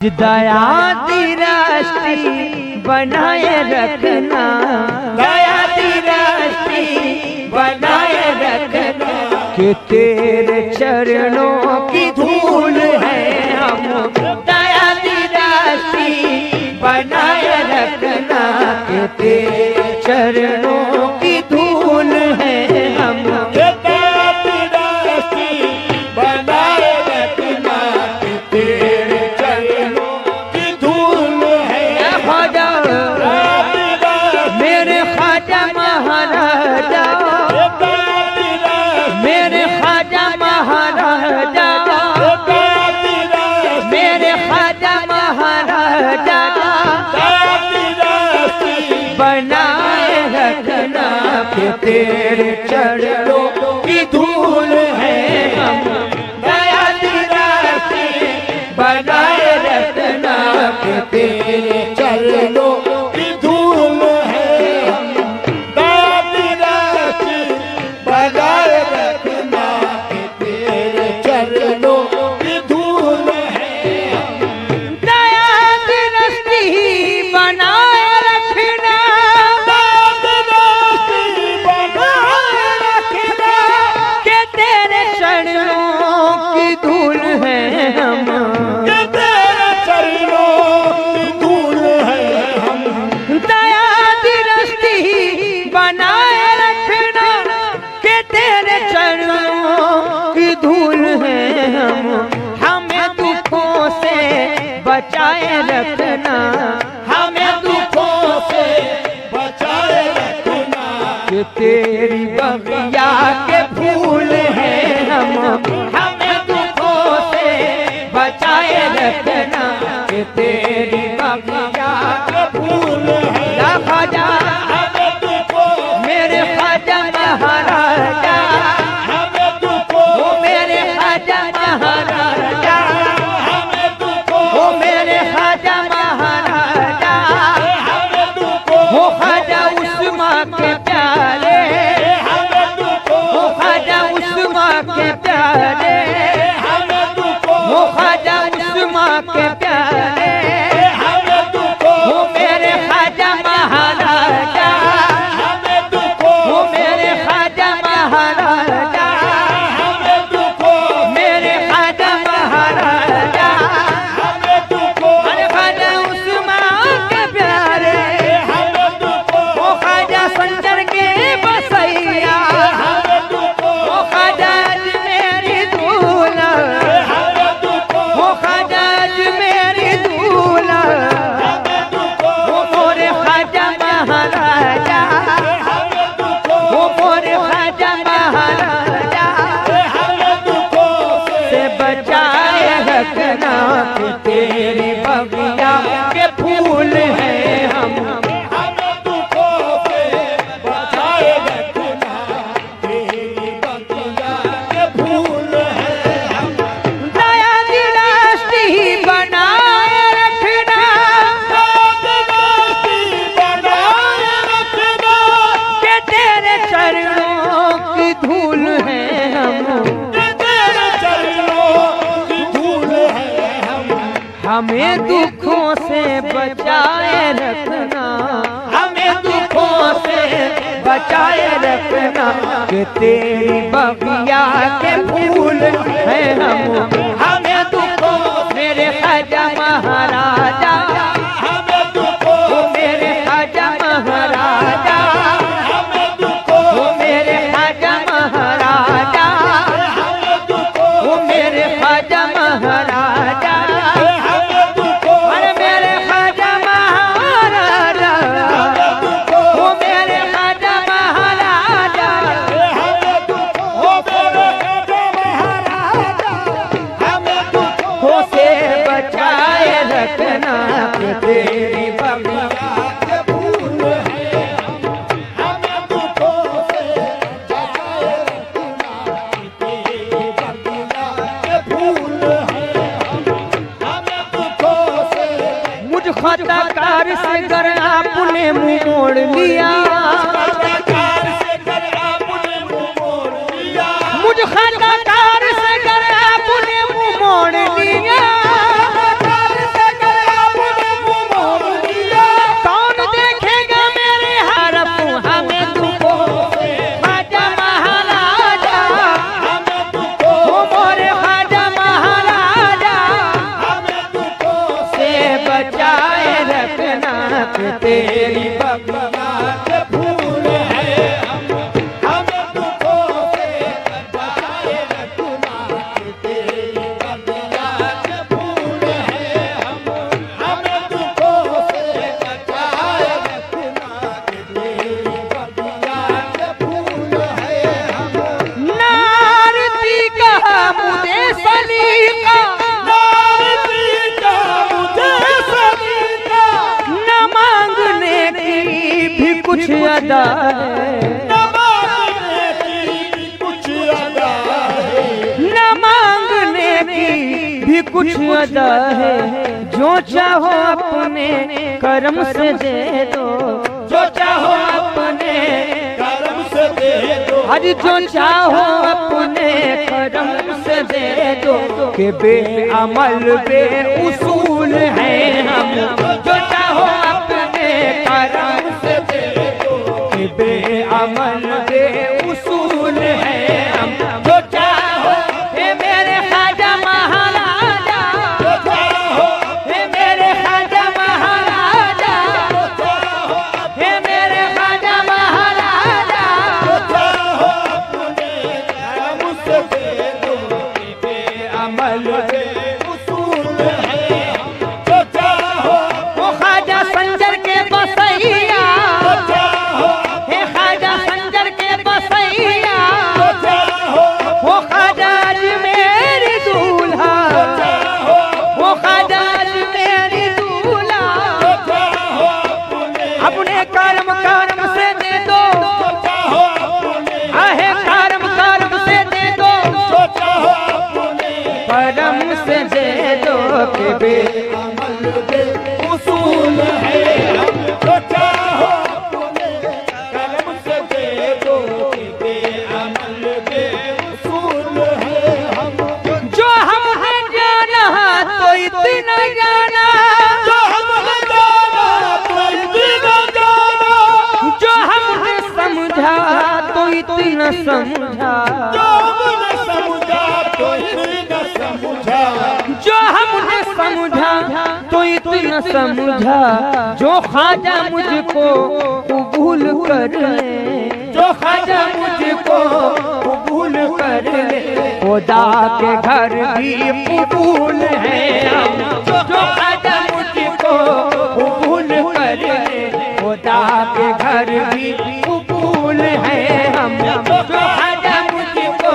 दया दी राष्ट्री बनाए रखना, दया दी राष्ट्री बनाए रखना, कि तेरे चरणों की धूल है हम। दया दी राष्ट्री बनाए रखना, कि तेरे चरणों की धूल है हम। बनाए रखना, कि तेरे चरणों की धूल है हम। दया दी राष्ट्री बनाए रखना, कि तेरे चरणों की धूल है हम। दया दी राष्ट्री बनाए रखना, कि तेरे चरणों की धूल है हम। दया दी राष्ट्री बनाए बचाए रखना, हमें दुखों से बचाए रखना, कि तेरी बगिया के फूल हैं हम। हमें दुखों से बचाए रखना, कि तेरी बगिया के फूल हैं। ख्वाजा मेरे ख्वाजा महाराजा, हमें दुखों मेरे ख्वाजा महाराजा, के प्यारे, वो ख्वाजा उस्मा के प्यारे, वो ख्वाजा उस्मा के प्यारे, वो मेरे ख्वाजा महाराजा, वो मेरे ख्वाजा महाराजा, मेरे ख्वाजा महाराजा, अरे ख्वाजा उस्मा के प्यारे, वो ख्वाजा संजर के बसैया, वो ख्वाजा मेरी दूल्हा, वो ख्वाजा मेरी दूल्हा, वो मोरे ख्वाजा महाराजा, वो मोरे ख्वाजा महाराजा, से बचाए रखना, कि तेरी बगिया के फूल हैं हम। हमें दुखों से बचाए रखना, हमें दुखों से बचाए रखना, कि तेरी बगिया के फूल हैं हम। हमें दुखों मेरे ख्वाजा महाराजा, हमें दुखों मेरे ख्वाजा महाराजा, हमें दुखों मेरे ख्वाजा महाराजा, वो मेरे ख्वाजा महाराजा, रखना, कि तेरी बगिया के फूल हैं हम। हमें दुखों से बचाए रखना, कि तेरी बगिया के फूल हैं हम। हमें दुखों से मुझ खताकार से कर आपने मुँह मोड़ लिया, मुझ खताकार से कर आपने मुँह मोड़ लिया, रखना कि तेरी बगिया के फूल है हमें दुखों से बचाए रखना कि तेरी बगिया के फूल है हमें दुखों से बचाए रखना कि तेरी बगिया के फूल है नारती का मुझे सलीका न मांगने की भी कुछ अदा है न मांगने की भी कुछ अदा है जो चाहो अपने कर्म से दे दो जो चाहो अपने कर्म से दे दो आज जो चाहो अपने कर्म से दे दो कि बेअमल बेउसूल है हम जो चाहो अपने कर्म से दे दो कि बेअमल बेउसूल है हम जो चाहो हे मेरे ख्वाजा महाराजा जो चाहो हे मेरे ख्वाजा महाराजा हे मेरे ख्वाजा महाराजा जो चाहो अपने कर्म से दे दो बेअमल बेउसूल है जो चाहो वो ख्वाजा संजर के बसैया जो चाहो हे ख्वाजा संजर के बसैया जो चाहो वो ख्वाजा मेरी दूल्हा वो ख्वाजा मेरी दूल्हा जो चाहो अपने कर्म कर्म से दे दो जो चाहो अपने आहे कर्म से दे दो जो चाहो अपने कर्म से दे दो कि बेअमल बेउसूल है जो चाहो अपने कर्म से दे दो बेअमल बेउसूल है जो हमने जाना तो इतना जाना जो हमने जाना तो इतना जाना जो हमने समझा तो इतना समझा जो हमने समझा तो इतना समझा जो हमने समझा तो इतना समझा जो ख्वाजा मुझको कबूल कर ले जो ख्वाजा मुझको कबूल कर ले खुदा के घर भी कबूल है हम जो ख्वाजा मुझको कबूल कर ले खुदा के घर भी कबूल है हम जो ख्वाजा मुझको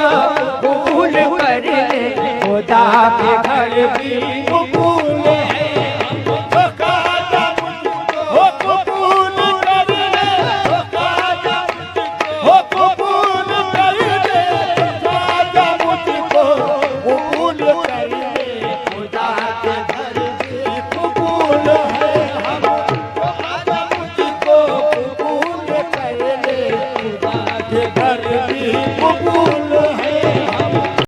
कबूल कर ले खुदा के घर भी